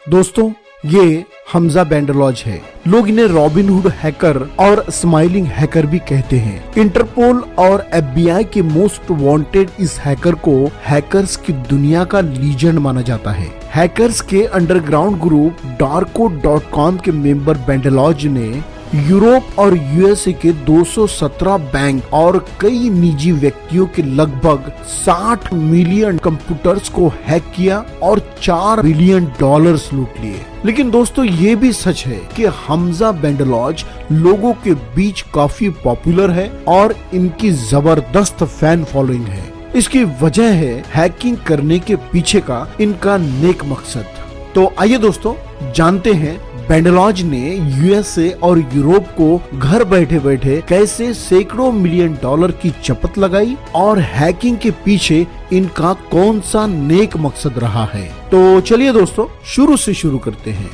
दोस्तों, ये हमजा बेंडलॉज है। लोग इन्हें रॉबिनहुड हैकर और स्माइलिंग हैकर भी कहते हैं। इंटरपोल और FBI के मोस्ट वांटेड इस हैकर को हैकर्स की दुनिया का लीजेंड माना जाता है। हैकर्स के अंडरग्राउंड ग्रुप darko.com के मेंबर बेंडलॉज ने यूरोप और USA के 217 बैंक और कई निजी व्यक्तियों के लगभग 60 मिलियन कंप्यूटर्स को हैक किया और $4 बिलियन लूट लिए। लेकिन दोस्तों, ये भी सच है कि हमजा बेंडलॉज लोगों के बीच काफी पॉपुलर है और इनकी जबरदस्त फैन फॉलोइंग है। इसकी वजह है हैकिंग करने के पीछे का इनका नेक मकसद। तो आइए दोस्तों, जानते हैं बेंडलॉज ने USA और यूरोप को घर बैठे बैठे कैसे सैकड़ों मिलियन डॉलर की चपत लगाई और हैकिंग के पीछे इनका कौन सा नेक मकसद रहा है। तो चलिए दोस्तों, शुरू से शुरू करते हैं।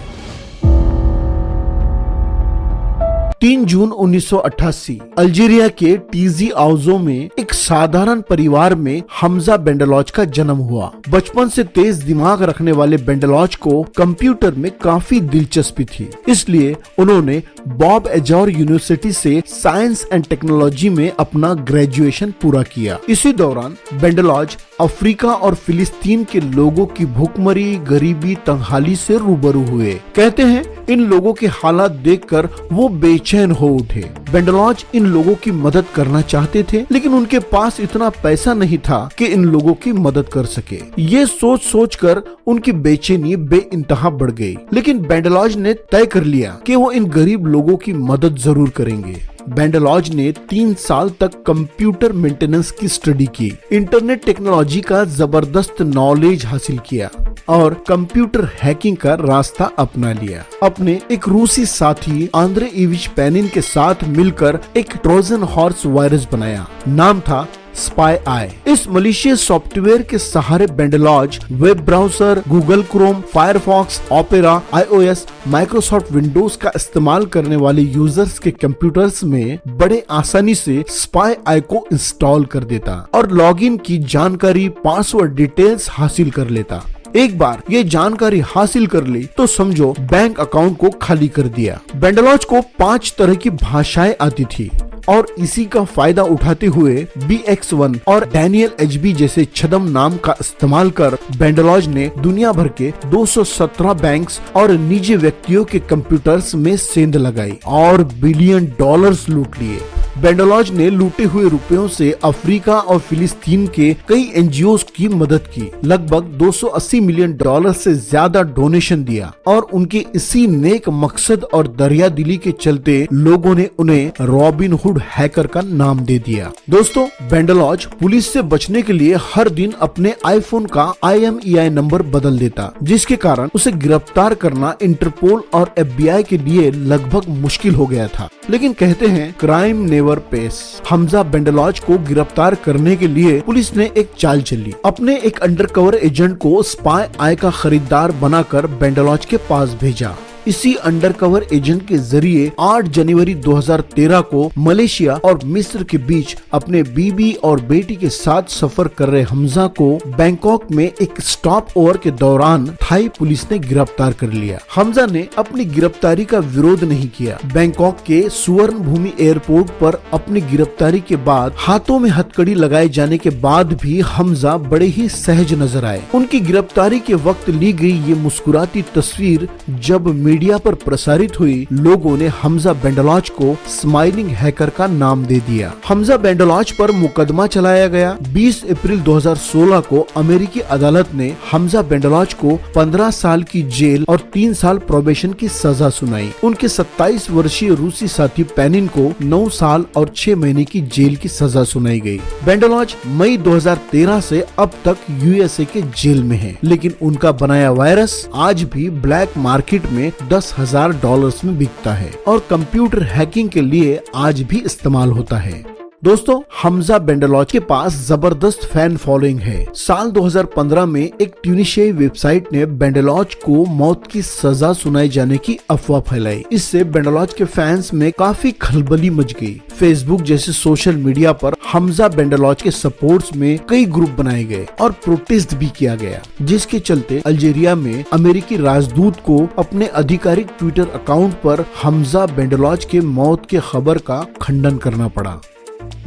3 जून 1988 अल्जीरिया के टीजी आउजो में एक साधारण परिवार में हमजा बेंडलॉज का जन्म हुआ। बचपन से तेज दिमाग रखने वाले बेंडलॉज को कंप्यूटर में काफी दिलचस्पी थी, इसलिए उन्होंने बॉब एजोर यूनिवर्सिटी से साइंस एंड टेक्नोलॉजी में अपना ग्रेजुएशन पूरा किया। इसी दौरान बेंडलॉज अफ्रीका और फिलिस्तीन के लोगों की भूखमरी, गरीबी, तंगहाली से रूबरू हुए। कहते हैं इन लोगों के हालात देखकर वो बेचैन हो उठे। बेंडलॉज इन लोगों की मदद करना चाहते थे, लेकिन उनके पास इतना पैसा नहीं था कि इन लोगों की मदद कर सके। ये सोच सोच कर उनकी बेचैनी बेइंतहा बढ़ गई। लेकिन बेंडलॉज ने तय कर लिया कि वो इन गरीब लोगों की मदद जरूर करेंगे। बेंडलॉज ने 3 साल तक कंप्यूटर मेंटेनेंस की स्टडी की, इंटरनेट टेक्नोलॉजी का जबरदस्त नॉलेज हासिल किया और कंप्यूटर हैकिंग का रास्ता अपना लिया। अपने एक रूसी साथी आंद्रे इविच पेनिन के साथ मिलकर एक ट्रोजन हॉर्स वायरस बनाया। नाम था स्पाई आई। इस मलिशियस सॉफ्टवेयर के सहारे बेंडलॉज web browser, Google Chrome, Firefox, Opera, iOS, Microsoft Windows का इस्तेमाल करने वाले यूजर्स के कंप्यूटर्स में बड़े आसानी से स्पाई आई को इंस्टॉल कर देता और लॉगिन की जानकारी, पासवर्ड डिटेल्स हासिल कर लेता। एक बार ये जानकारी हासिल कर ली तो समझो बैंक अकाउंट को खाली कर दिया। बेंडलॉज को 5 तरह की भाषाएं आती थी और इसी का फायदा उठाते हुए BX1 और डैनियल HB जैसे छद्म नाम का इस्तेमाल कर बेंडलॉज ने दुनिया भर के 217 बैंक्स और निजी व्यक्तियों के कंप्यूटर्स में सेंध लगाई और बिलियन डॉलर्स लूट लिए। बेंडलॉज ने लूटे हुए रुपयों से अफ्रीका और फिलिस्तीन के कई NGOs की मदद की, लगभग $280 मिलियन से ज्यादा डोनेशन दिया और उनके इसी नेक मकसद और दरियादिली के चलते लोगों ने उन्हें रॉबिनहुड हैकर का नाम दे दिया। दोस्तों, बेंडलॉज पुलिस से बचने के लिए हर दिन अपने आईफोन का IMEI नंबर बदल देता, जिसके कारण उसे गिरफ्तार करना इंटरपोल और FBI के लिए लगभग मुश्किल हो गया था। लेकिन कहते हैं क्राइम नेवर पेस। हमजा बेंडलॉज को गिरफ्तार करने के लिए पुलिस ने एक चाल चली। अपने एक अंडरकवर एजेंट को स्पाई आई का खरीदार बनाकर बेंडलॉज के पास भेजा। इसी अंडरकवर एजेंट के जरिए 8 जनवरी 2013 को मलेशिया और मिस्र के बीच अपने बीबी और बेटी के साथ सफर कर रहे हमजा को बैंकॉक में एक स्टॉप ओवर के दौरान थाई पुलिस ने गिरफ्तार कर लिया। हमजा ने अपनी गिरफ्तारी का विरोध नहीं किया। बैंकॉक के सुवर्ण भूमि एयरपोर्ट पर अपनी गिरफ्तारी के बाद हाथों में हथकड़ी लगाए जाने के बाद भी हमजा बड़े ही सहज नजर आए। उनकी गिरफ्तारी के वक्त ली गई ये मुस्कुराती तस्वीर जब मीडिया पर प्रसारित हुई, लोगों ने हमजा बेंडलॉज को स्माइलिंग हैकर का नाम दे दिया। हमजा बेंडलॉज पर मुकदमा चलाया गया। 20 अप्रैल 2016 को अमेरिकी अदालत ने हमजा बेंडलॉज को 15 साल की जेल और 3 साल प्रोबेशन की सजा सुनाई। उनके 27 वर्षीय रूसी साथी पेनिन को 9 साल और 6 महीने की जेल की सजा सुनाई गई। बेंडलॉज मई 2013 से अब तक USA के जेल में है, लेकिन उनका बनाया वायरस आज भी ब्लैक मार्केट में $10,000 में बिकता है और कंप्यूटर हैकिंग के लिए आज भी इस्तेमाल होता है। दोस्तों, हमजा बेंडलॉच के पास जबरदस्त फैन फॉलोइंग है। साल 2015 में एक ट्यूनिशियाई वेबसाइट ने बेंडलॉच को मौत की सजा सुनाए जाने की अफवाह फैलाई। इससे बेंडलॉच के फैंस में काफी खलबली मच गई। फेसबुक जैसे सोशल मीडिया पर हमजा बेंडलॉच के सपोर्ट्स में कई ग्रुप बनाए गए और प्रोटेस्ट भी किया गया, जिसके चलते अल्जीरिया में अमेरिकी राजदूत को अपने आधिकारिक ट्विटर अकाउंट पर हमजा बेंडलॉच के मौत के खबर का खंडन करना पड़ा।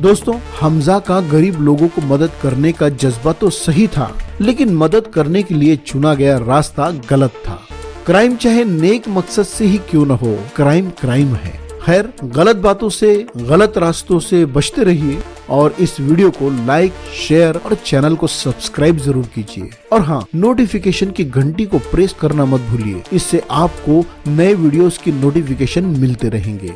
दोस्तों, हमजा का गरीब लोगों को मदद करने का जज्बा तो सही था, लेकिन मदद करने के लिए चुना गया रास्ता गलत था। क्राइम चाहे नेक मकसद से ही क्यों न हो, क्राइम क्राइम है। खैर, गलत बातों से, गलत रास्तों से बचते रहिए और इस वीडियो को लाइक, शेयर और चैनल को सब्सक्राइब जरूर कीजिए। और हाँ, नोटिफिकेशन की घंटी को प्रेस करना मत भूलिए। इससे आपको नए वीडियोस की नोटिफिकेशन मिलते रहेंगे।